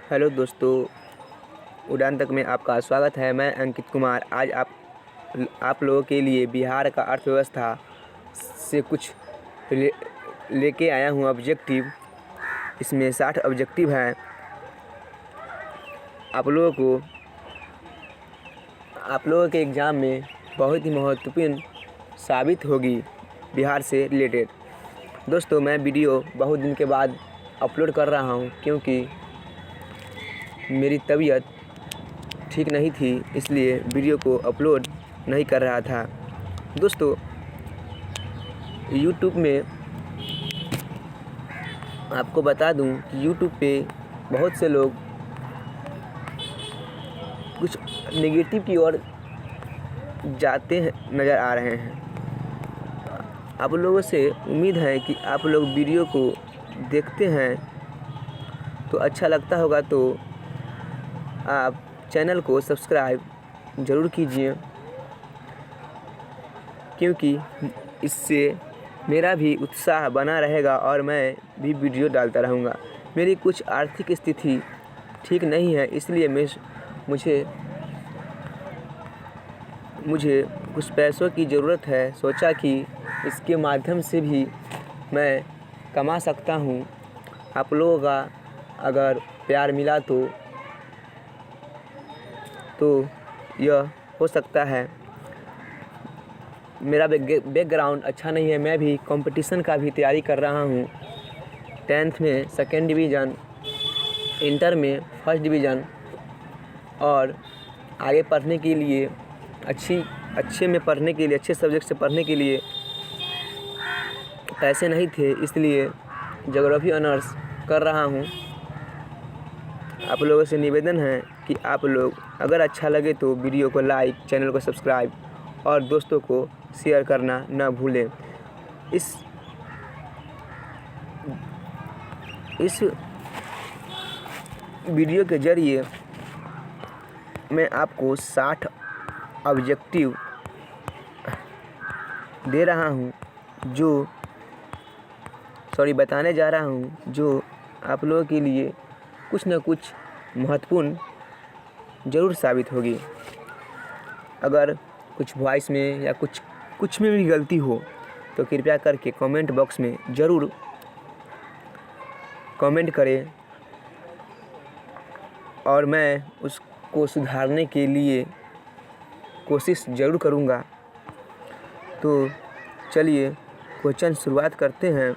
Hello दोस्तों, उड़ान तक में आपका स्वागत है। मैं अंकित कुमार आज आप लोगों के लिए बिहार का अर्थव्यवस्था से कुछ ले लेके आया हूँ ऑब्जेक्टिव। इसमें 60 ऑब्जेक्टिव हैं। आप लोगों के एग्ज़ाम में बहुत ही महत्वपूर्ण साबित होगी बिहार से रिलेटेड। दोस्तों, मैं वीडियो बहुत दिन के बाद अपलोड कर रहा हूँ क्योंकि मेरी तबीयत ठीक नहीं थी, इसलिए वीडियो को अपलोड नहीं कर रहा था। दोस्तों, यूट्यूब में आपको बता दूं कि यूट्यूब पे बहुत से लोग कुछ नेगेटिव की ओर जाते हैं नज़र आ रहे हैं। आप लोगों से उम्मीद है कि आप लोग वीडियो को देखते हैं तो अच्छा लगता होगा, तो आप चैनल को सब्सक्राइब ज़रूर कीजिए, क्योंकि इससे मेरा भी उत्साह बना रहेगा और मैं भी वीडियो डालता रहूँगा। मेरी कुछ आर्थिक स्थिति ठीक नहीं है, इसलिए मुझे कुछ पैसों की ज़रूरत है। सोचा कि इसके माध्यम से भी मैं कमा सकता हूँ। आप लोगों का अगर प्यार मिला तो यह हो सकता है। मेरा बैकग्राउंड अच्छा नहीं है। मैं भी कंपटीशन का भी तैयारी कर रहा हूँ। 10th में 2nd डिवीज़न, इंटर में 1st डिवीज़न, और आगे पढ़ने के लिए अच्छे सब्जेक्ट से पढ़ने के लिए पैसे नहीं थे, इसलिए ज्योग्राफी ऑनर्स कर रहा हूँ। आप लोगों से निवेदन है कि आप लोग अगर अच्छा लगे तो वीडियो को लाइक, चैनल को सब्सक्राइब और दोस्तों को शेयर करना न भूलें। इस वीडियो के ज़रिए मैं आपको 60 ऑब्जेक्टिव बताने जा रहा हूँ जो आप लोगों के लिए कुछ न कुछ महत्वपूर्ण ज़रूर साबित होगी। अगर कुछ वॉइस में या कुछ में भी गलती हो तो कृपया करके कमेंट बॉक्स में ज़रूर कमेंट करें और मैं उसको सुधारने के लिए कोशिश ज़रूर करूँगा। तो चलिए क्वेश्चन शुरुआत करते हैं।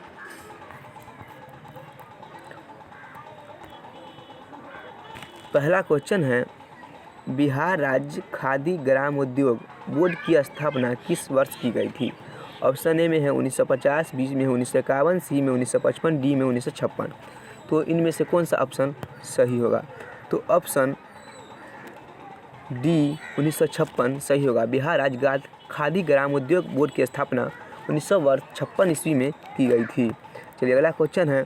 पहला क्वेश्चन है, बिहार राज्य खादी ग्राम उद्योग बोर्ड की स्थापना किस वर्ष की गई थी? ऑप्शन ए में है 1950, बी में 1951, सी में 1955, डी में 1956। तो इनमें से कौन सा ऑप्शन सही होगा? तो ऑप्शन डी 1956 सही होगा। बिहार राज्य खादी ग्राम उद्योग बोर्ड की स्थापना 1956 ईस्वी में की गई थी। चलिए अगला क्वेश्चन है,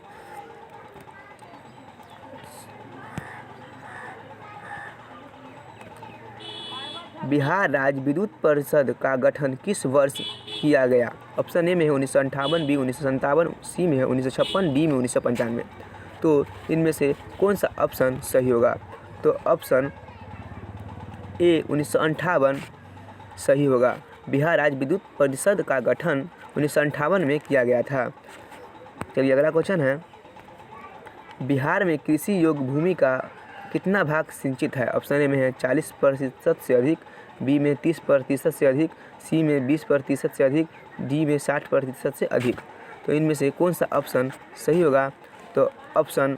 बिहार राज्य विद्युत परिषद का गठन किस वर्ष किया गया? ऑप्शन ए में है 1958, बी 1957, सी में है 1956, डी में 1995। तो इनमें से कौन सा ऑप्शन सही होगा? तो ऑप्शन ए 1958 सही होगा। बिहार राज्य विद्युत परिषद का गठन 1958 में किया गया था। चलिए अगला क्वेश्चन है, बिहार में कृषि योग्य भूमि का कितना भाग सिंचित है? ऑप्शन ए में है 40% से अधिक, बी में 30% से अधिक, सी में 20% से अधिक, डी में 60% से अधिक। तो इनमें से कौन सा ऑप्शन सही होगा? तो ऑप्शन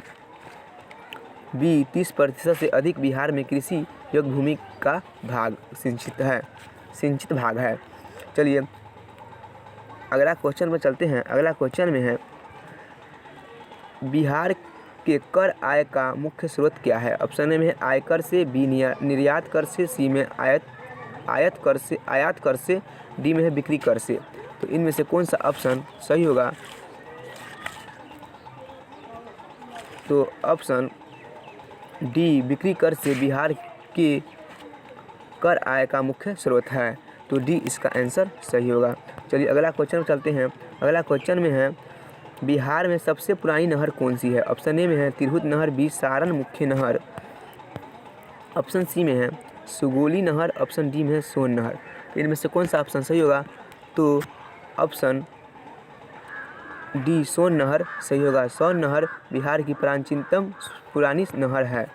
बी 30% से अधिक बिहार में कृषि योग्य भूमि का भाग सिंचित भाग है। चलिए अगला क्वेश्चन में चलते हैं। अगला क्वेश्चन में है, बिहार के कर आय का मुख्य स्रोत क्या है? ऑप्शन ए में है आयकर से, बी निर्यात कर से, सी में आयात कर से, डी में है बिक्री कर से। तो इनमें से कौन सा ऑप्शन सही होगा? तो ऑप्शन डी बिक्री कर से बिहार के कर आय का मुख्य स्रोत है। तो डी इसका आंसर सही होगा। चलिए अगला क्वेश्चन चलते हैं। अगला क्वेश्चन में है, बिहार में सबसे पुरानी नहर कौन सी है? ऑप्शन ए में है तिरहुत नहर, बी सारण मुख्य नहर, ऑप्शन सी में है सुगोली नहर, ऑप्शन डी में है सोन नहर। तो इनमें से कौन सा ऑप्शन सही होगा? तो ऑप्शन डी सोन नहर सही होगा। सोन नहर बिहार की प्राचीनतम पुरानी नहर है।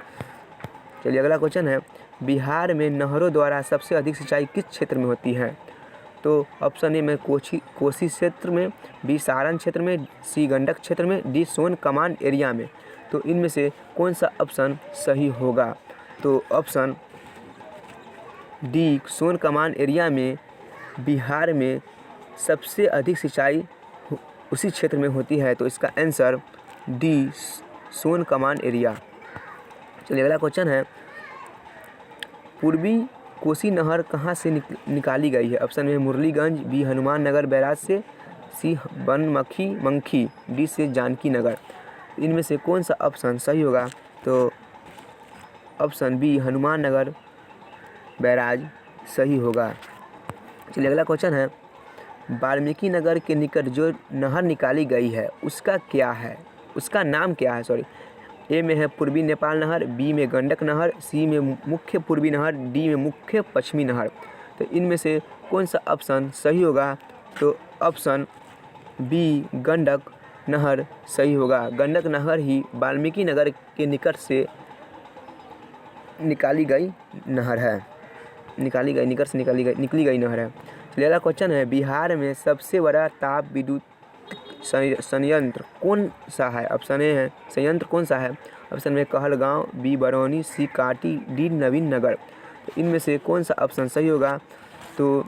चलिए अगला क्वेश्चन है, बिहार में नहरों द्वारा सबसे अधिक सिंचाई किस क्षेत्र में होती है? तो ऑप्शन ए में कोसी क्षेत्र में, बी सारण क्षेत्र में, सी गंडक क्षेत्र में, डी सोन कमान एरिया में। तो इनमें से कौन सा ऑप्शन सही होगा? तो ऑप्शन डी सोन कमान एरिया में बिहार में सबसे अधिक सिंचाई उसी क्षेत्र में होती है। तो इसका आंसर डी सोन कमान एरिया। चलिए अगला क्वेश्चन है, पूर्वी कोसी नहर कहाँ से निकाली गई है? ऑप्शन में मुरलीगंज, बी हनुमान नगर बैराज से, सी बनमनखी, डी से जानकी नगर। इनमें से कौन सा ऑप्शन सही होगा? तो option B Hanuman Nagar barrage सही होगा। चलिए अगला क्वेश्चन है, वाल्मीकि नगर के निकट जो नहर निकाली गई है उसका क्या है, उसका नाम क्या है? सॉरी, ए में है पूर्वी नेपाल नहर, बी में गंडक नहर, सी में मुख्य पूर्वी नहर, डी में मुख्य पश्चिमी नहर। तो इनमें से कौन सा ऑप्शन सही होगा? तो ऑप्शन बी गंडक नहर सही होगा। गंडक नहर ही वाल्मीकि नगर के निकट से निकली गई नहर है। निकली गई नहर है। चलिए अगला क्वेश्चन है, बिहार में सबसे बड़ा ताप विद्युत संयंत्र कौन सा है? ऑप्शन ए है संयंत्र कौन सा है? ऑप्शन में कहलगांव, बी बरौनी, सी काटी, डी नवीन नगर। तो इनमें से कौन सा ऑप्शन सही होगा? तो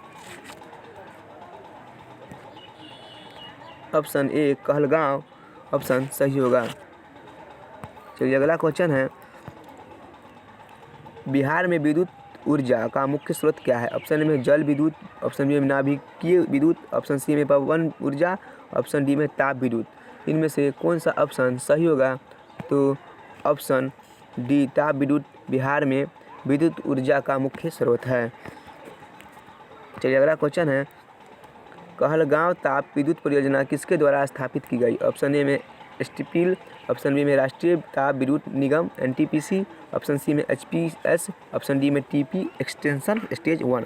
ऑप्शन ए कहलगांव ऑप्शन सही होगा। चलिए अगला क्वेश्चन है, बिहार में विद्युत ऊर्जा का मुख्य स्रोत क्या है? ऑप्शन ए में जल विद्युत, ऑप्शन बी में नाभिकीय विद्युत, ऑप्शन सी में पवन ऊर्जा, ऑप्शन डी में ताप विद्युत। इनमें से कौन सा ऑप्शन सही होगा? तो ऑप्शन डी ताप विद्युत बिहार में विद्युत ऊर्जा का मुख्य स्रोत है। चलिए अगला क्वेश्चन है, कहलगांव ताप विद्युत परियोजना किसके द्वारा स्थापित की गई? ऑप्शन ए में स्टीपीएल, ऑप्शन बी में राष्ट्रीय ताप विद्युत निगम एनटीपीसी, ऑप्शन सी में एचपीएस, ऑप्शन डी में टीपी एक्सटेंशन स्टेज 1।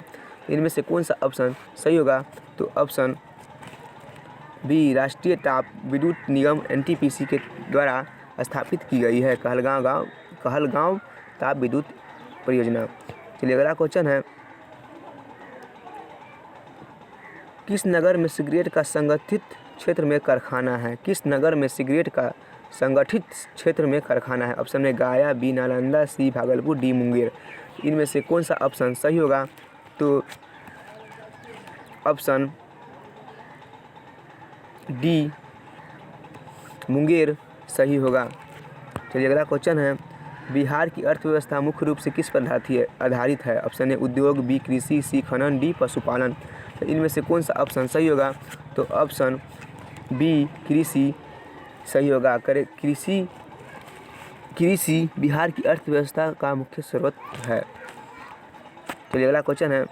इनमें से कौन सा ऑप्शन सही होगा? तो ऑप्शन बी राष्ट्रीय ताप विद्युत निगम एनटीपीसी के द्वारा स्थापित की गई है कहलगांव ताप विद्युत परियोजना। चलिए अगला क्वेश्चन है, किस नगर में सिगरेट का संगठित क्षेत्र में कारखाना है? किस नगर में सिगरेट का संगठित क्षेत्र में कारखाना है? ऑप्शन में गया, बी नालंदा, सी भागलपुर, डी मुंगेर। इनमें से कौन सा ऑप्शन सही होगा? तो ऑप्शन डी मुंगेर सही होगा। चलिए अगला क्वेश्चन है, बिहार की अर्थव्यवस्था मुख्य रूप से किस पर आधारित है? ऑप्शन ए उद्योग, बी कृषि, सी खनन, डी पशुपालन। तो इनमें से कौन सा ऑप्शन सही होगा? तो ऑप्शन बी कृषि सही होगा। कृषि बिहार की अर्थव्यवस्था का मुख्य स्रोत है। चलिए अगला क्वेश्चन है,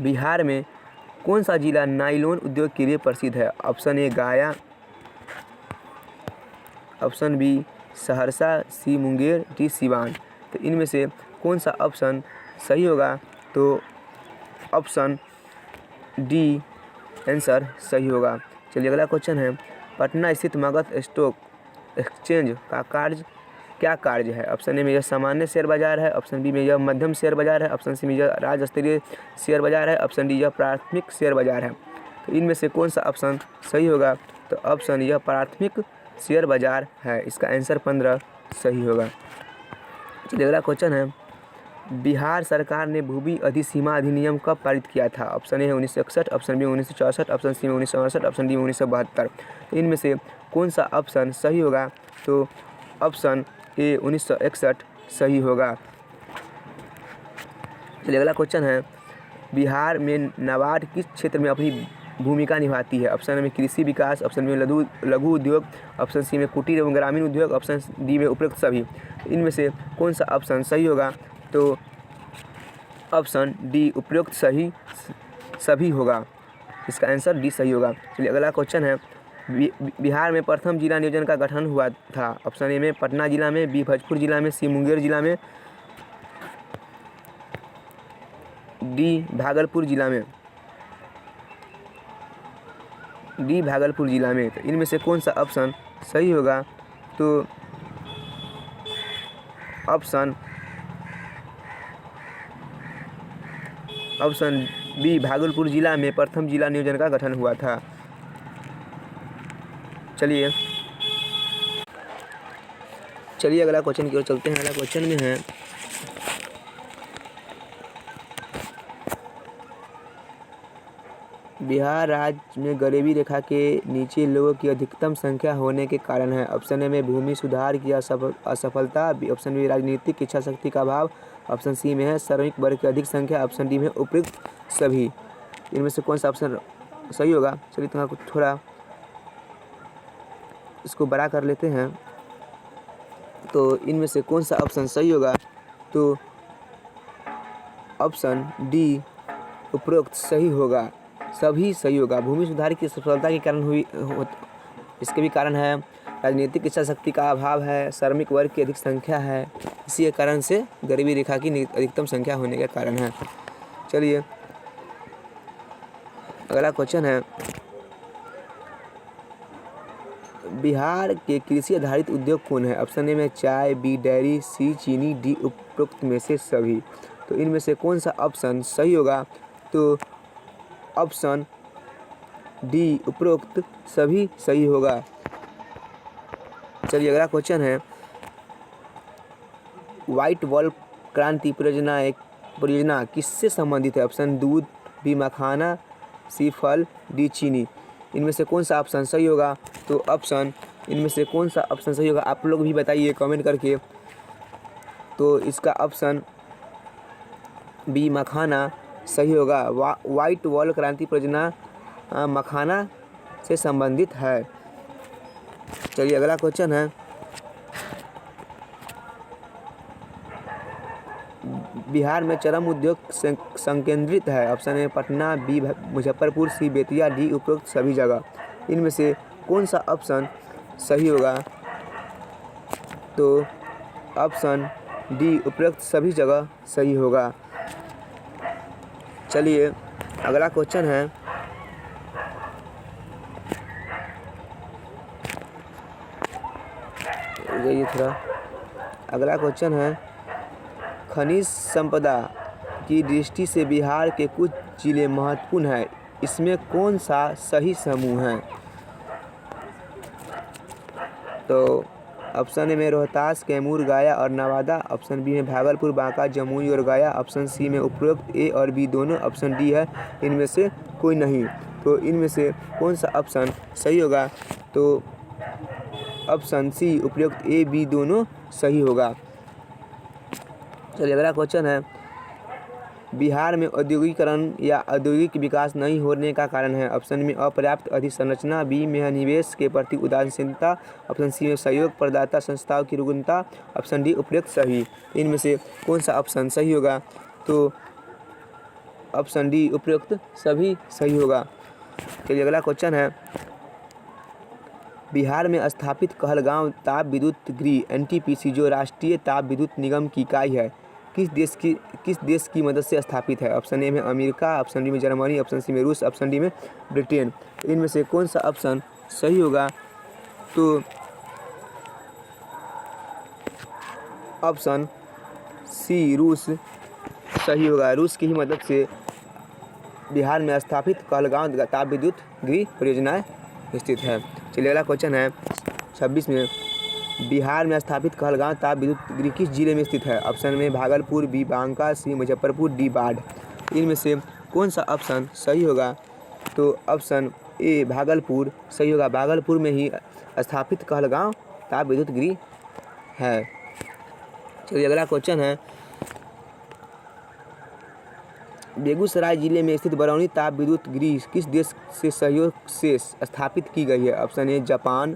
बिहार में कौन सा जिला नायलॉन उद्योग के लिए प्रसिद्ध है? ऑप्शन ए गया, ऑप्शन बी सहरसा, सी मुंगेर, डी सिवान। तो इनमें से कौन सा ऑप्शन सही होगा? तो ऑप्शन डी आंसर सही होगा। चलिए अगला क्वेश्चन है, पटना स्थित मगध स्टॉक एक्सचेंज का क्या कार्य है? ऑप्शन ए में यह सामान्य शेयर बाजार है, ऑप्शन बी में यह मध्यम शेयर बाजार है, ऑप्शन सी में यह राज्य स्तरीय शेयर बाजार है, ऑप्शन डी यह प्राथमिक शेयर बाजार है। तो इनमें से कौन सा ऑप्शन सही होगा? तो ऑप्शन यह प्राथमिक शेयर बाजार है। इसका आंसर 15 सही होगा। चलिए अगला क्वेश्चन है, बिहार सरकार ने भूमि अधिसीमा अधिनियम कब पारित किया था? ऑप्शन ए है 1961, ऑप्शन बी 1964, ऑप्शन सी में 1968, ऑप्शन डी में 1972। तो इनमें से कौन सा ऑप्शन सही होगा? तो ऑप्शन ए 1961 सही होगा। चलिए अगला क्वेश्चन है, बिहार में नाबार्ड किस क्षेत्र में अपनी भूमिका निभाती है? ऑप्शन में कृषि विकास, ऑप्शन में लघु उद्योग, ऑप्शन सी में कुटीर एवं ग्रामीण उद्योग, ऑप्शन डी में उपरोक्त सभी। इनमें से कौन सा ऑप्शन सही होगा? तो ऑप्शन डी उपरोक्त सभी होगा। इसका आंसर डी सही होगा। चलिए अगला क्वेश्चन है, बिहार में प्रथम जिला नियोजन का गठन हुआ था। ऑप्शन ए में पटना जिला में, बी भोजपुर जिला में, सी मुंगेर जिला में, डी भागलपुर जिला में। डी भागलपुर जिला में। तो इनमें से कौन सा ऑप्शन सही होगा? तो ऑप्शन बी भागलपुर जिला में प्रथम जिला नियोजन का गठन हुआ था। चलिए अगला क्वेश्चन की ओर चलते हैं। अगला क्वेश्चन में है बिहार राज्य में गरीबी रेखा के नीचे लोगों की अधिकतम संख्या होने के कारण है। ऑप्शन ए में भूमि सुधार की असफलता, ऑप्शन बी राजनीतिक इच्छा शक्ति का अभाव, ऑप्शन सी में है श्रमिक वर्ग की अधिक संख्या, ऑप्शन डी में उपयुक्त सभी। इनमें से कौन सा ऑप्शन सही होगा? चलिए थोड़ा इसको बड़ा कर लेते हैं। तो इनमें से कौन सा ऑप्शन सही होगा? तो ऑप्शन डी उपरोक्त सही होगा, सभी सही होगा। भूमि सुधार की असफलता के कारण इसके भी कारण है, राजनीतिक इच्छा शक्ति का अभाव है, श्रमिक वर्ग की अधिक संख्या है, इसी के कारण से गरीबी रेखा की अधिकतम संख्या होने के कारण है। चलिए अगला क्वेश्चन है बिहार के कृषि आधारित उद्योग कौन है? ऑप्शन ए में चाय, बी डेयरी, सी चीनी, डी उपरोक्त में से सभी। तो इनमें से कौन सा ऑप्शन सही होगा? तो ऑप्शन डी उपरोक्त सभी सही होगा। चलिए अगला क्वेश्चन है व्हाइट वॉल क्रांति परियोजना किससे संबंधित है? ऑप्शन दूध, बी मखाना, सी फल, डी चीनी। इनमें से कौन सा ऑप्शन सही होगा? तो इनमें से कौन सा ऑप्शन सही होगा आप लोग भी बताइए कमेंट करके। तो इसका ऑप्शन बी मखाना सही होगा। व्हाइट वॉल क्रांति परियोजना मखाना से संबंधित है। चलिए अगला क्वेश्चन है बिहार में चरम उद्योग संकेंद्रित है। Option A Patna, B Muzaffarpur, C Bettiah, D उपरोक्त सभी जगह। इनमें से कौन सा ऑप्शन सही होगा? तो ऑप्शन डी उपरोक्त सभी जगह सही होगा। चलिए अगला क्वेश्चन है अगला क्वेश्चन है खनिज संपदा की दृष्टि से बिहार के कुछ जिले महत्वपूर्ण हैं, इसमें कौन सा सही समूह है? तो ऑप्शन ए में रोहतास, कैमूर, गया और नवादा, ऑप्शन बी में भागलपुर, बांका, जमुई और गया, ऑप्शन सी में उपरोक्त ए और बी दोनों, ऑप्शन डी है इनमें से कोई नहीं। तो इनमें से कौन सा ऑप्शन सही होगा? तो ऑप्शन सी उपरोक्त ए बी दोनों सही होगा। चलिए अगला क्वेश्चन है बिहार में औद्योगिकरण या औद्योगिक विकास नहीं होने का कारण है। ऑप्शन में अपर्याप्त अधिसंरचना, बी में निवेश के प्रति उदासीनता, ऑप्शन सी में सहयोग प्रदाता संस्थाओं की रुग्णता, ऑप्शन डी उपयुक्त सभी। इनमें से कौन सा ऑप्शन सही होगा? तो ऑप्शन डी उपयुक्त सभी सही होगा। चलिए अगला क्वेश्चन है बिहार में स्थापित कहलगांव ताप विद्युत गृह एनटीपीसी जो राष्ट्रीय ताप विद्युत निगम की इकाई है किस देश की मदद से स्थापित है? ऑप्शन ए में अमेरिका, ऑप्शन डी में जर्मनी, ऑप्शन सी में रूस, ऑप्शन डी में ब्रिटेन। इनमें से कौन सा ऑप्शन सही होगा? तो ऑप्शन सी रूस सही होगा। रूस की ही मदद से बिहार में स्थापित कहलगांव ताप विद्युत गृह परियोजनाएं स्थित है। चलिए अगला क्वेश्चन है 26 में बिहार में स्थापित कहलगांव ताप विद्युत गृह किस जिले में स्थित है? ऑप्शन में भागलपुर, बी बांका, सी मुजफ्फरपुर, डी बाढ़। इनमें से कौन सा ऑप्शन सही होगा? तो ऑप्शन ए भागलपुर सही होगा। भागलपुर में ही स्थापित कहलगांव ताप विद्युत गृह है। चलिए अगला क्वेश्चन है बेगूसराय जिले में स्थित बरौनी ताप विद्युत गृह किस देश से सहयोग से स्थापित की गई है? Option A Japan,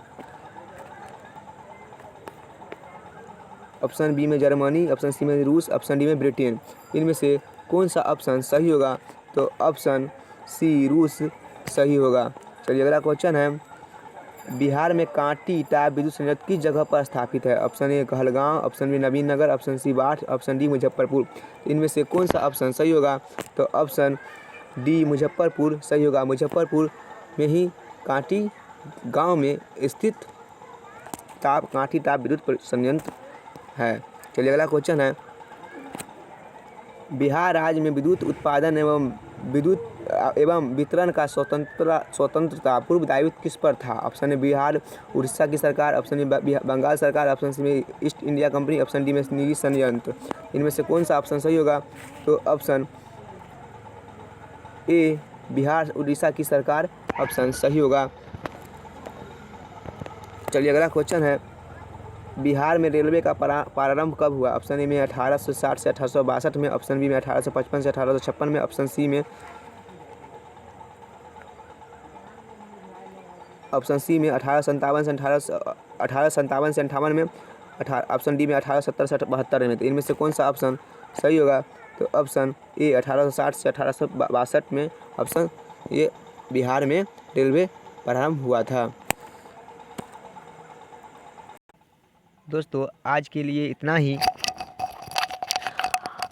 option B में जर्मनी, ऑप्शन सी में रूस, ऑप्शन डी में ब्रिटेन। इनमें से कौन सा ऑप्शन सही होगा? तो ऑप्शन सी रूस सही होगा। चलिए अगला क्वेश्चन है बिहार में कांटी ताप विद्युत संयंत्र किस जगह पर स्थापित है? Option A Kahalgaon, option B Nabinagar, option C Barh, option D Muzaffarpur. इनमें से कौन सा ऑप्शन सही होगा? तो ऑप्शन डी मुजफ्फरपुर सही होगा। मुजफ्फरपुर में ही कांटी गांव में स्थित कांटी ताप विद्युत संयंत्र है। चलिए अगला क्वेश्चन है, बिहार राज्य में विद्युत उत्पादन एवं वितरण का स्वतंत्रता पूर्व दायित्व किस पर था? ऑप्शन ए बिहार उड़ीसा की सरकार, ऑप्शन ए बंगाल सरकार, ऑप्शन सी में east India company, option D में निजी संयंत्र। इनमें से कौन सा ऑप्शन सही होगा? तो ऑप्शन ए बिहार उड़ीसा की सरकार ऑप्शन सही होगा। चलिए अगला क्वेश्चन है, बिहार में रेलवे का प्रारंभ कब हुआ? ऑप्शन ए में 1860 से 1862 में, ऑप्शन बी में 1855 से 1856 में, ऑप्शन सी में 1857 से 1858 में, ऑप्शन डी में 1870 से 72 में। तो इनमें से कौन सा ऑप्शन सही होगा? तो ऑप्शन ए 1860 से 1862 में ऑप्शन ये बिहार में रेलवे प्रारंभ हुआ था। दोस्तों आज के लिए इतना ही।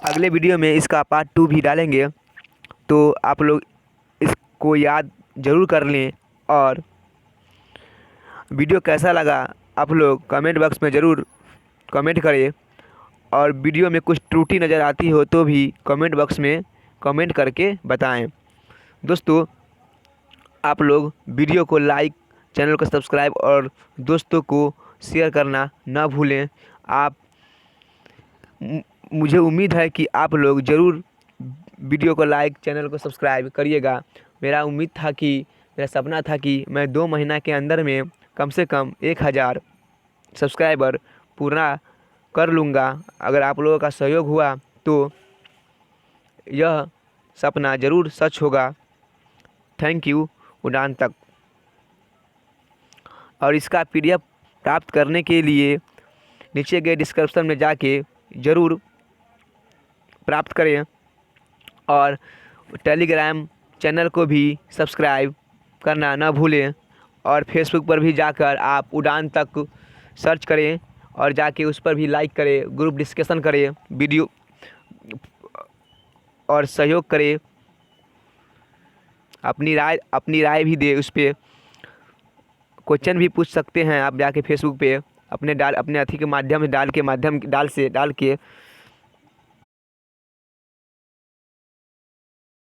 अगले वीडियो में इसका पार्ट 2 भी डालेंगे, तो आप लोग इसको याद ज़रूर कर लें। और वीडियो कैसा लगा आप लोग कमेंट बॉक्स में ज़रूर कमेंट करें। और वीडियो में कुछ त्रुटि नज़र आती हो तो भी कमेंट बॉक्स में कमेंट करके बताएं। दोस्तों आप लोग वीडियो को लाइक, चैनल को सब्सक्राइब और दोस्तों को शेयर करना ना भूलें। मुझे उम्मीद है कि आप लोग ज़रूर वीडियो को लाइक, चैनल को सब्सक्राइब करिएगा। मेरा सपना था कि मैं 2 महीना के अंदर में कम से कम 1000 सब्सक्राइबर पूरा कर लूँगा। अगर आप लोगों का सहयोग हुआ तो यह सपना ज़रूर सच होगा। थैंक यू उड़ान तक। और इसका PDF प्राप्त करने के लिए नीचे के डिस्क्रिप्शन में जाके ज़रूर प्राप्त करें। और टेलीग्राम चैनल को भी सब्सक्राइब करना ना भूलें। और फेसबुक पर भी जाकर आप उड़ान तक सर्च करें और जाके उस पर भी लाइक करें, ग्रुप डिस्कशन करें, वीडियो और सहयोग करें। अपनी राय भी दे। उस पर क्वेश्चन भी पूछ सकते हैं आप जाके फेसबुक पे अपने अथी के माध्यम से डाल के